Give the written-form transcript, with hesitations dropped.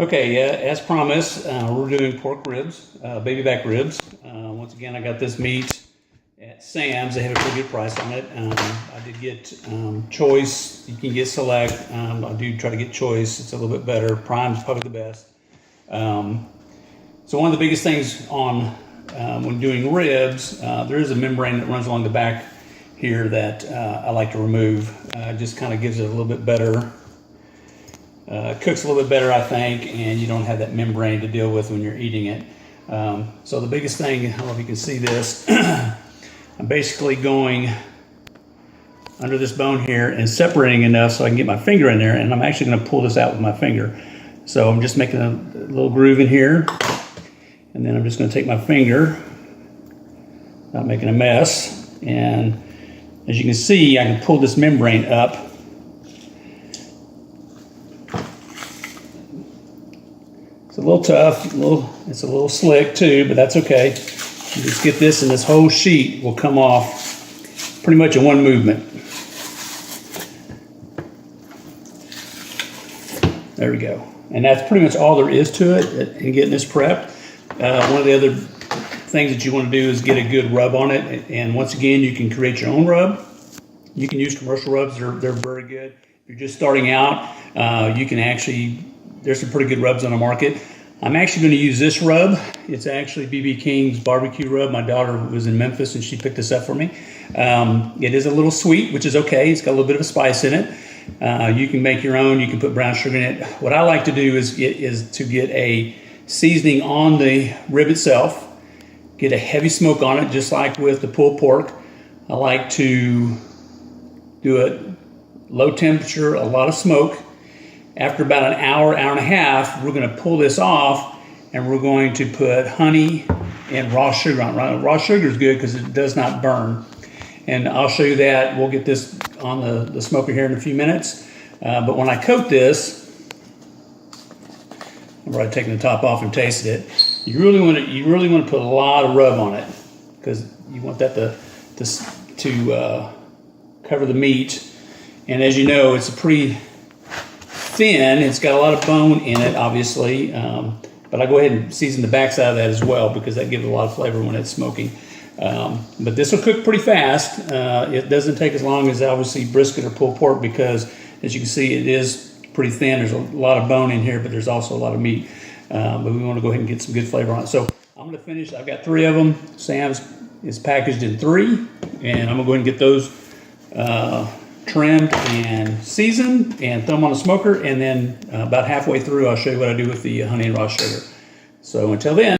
Okay, as promised, we're doing pork ribs, baby back ribs. Once again, I got this meat at Sam's. They have a pretty good price on it. I did get choice. You can get select. I do try to get choice. It's a little bit better. Prime is probably the best. So one of the biggest things on when doing ribs, there is a membrane that runs along the back here that I like to remove. Just kind of gives it a little bit better. Cooks a little bit better, I think, and you don't have that membrane to deal with when you're eating it. So the biggest thing, I don't know if you can see this, I'm basically going under this bone here and separating enough so I can get my finger in there, and I'm actually going to pull this out with my finger. So I'm just making a little groove in here, and then I'm just going to take my finger, not making a mess, and as you can see, I can pull this membrane up. It's a little tough, it's a little slick too, but that's okay. You just get this and this whole sheet will come off pretty much in one movement. There we go. And that's pretty much all there is to it in getting this prepped. One of the other things that you want to do is get a good rub on it. And once again, you can create your own rub. You can use commercial rubs, they're very good. If you're just starting out, you can actually, there's some pretty good rubs on the market. I'm actually going to use this rub. It's actually BB King's barbecue rub. My daughter was in Memphis and she picked this up for me. It is a little sweet, which is okay. It's got a little bit of a spice in it. You can make your own. You can put brown sugar in it. What I like to do is to get a seasoning on the rib itself, get a heavy smoke on it, just like with the pulled pork. I like to do it low temperature, a lot of smoke. After about an hour, hour and a half, we're going to pull this off and we're going to put honey and raw sugar on it. Raw sugar is good because it does not burn. And I'll show you that. We'll get this on the smoker here in a few minutes. But when I coat this, I've already taken the top off and tasted it. You really want to put a lot of rub on it because you want that to cover the meat. And as you know, it's a pretty thin. It's got a lot of bone in it, obviously, but I go ahead and season the backside of that as well because that gives a lot of flavor when it's smoking. But this will cook pretty fast. It doesn't take as long as obviously brisket or pulled pork because, as you can see, it is pretty thin. There's a lot of bone in here, but there's also a lot of meat. But we want to go ahead and get some good flavor on it. So I'm going to finish. I've got 3 of them. Sam's is packaged in 3, and I'm going to go ahead and get those trimmed and seasoned and throw them on the smoker, and then about halfway through I'll show you what I do with the honey and raw sugar. So until then.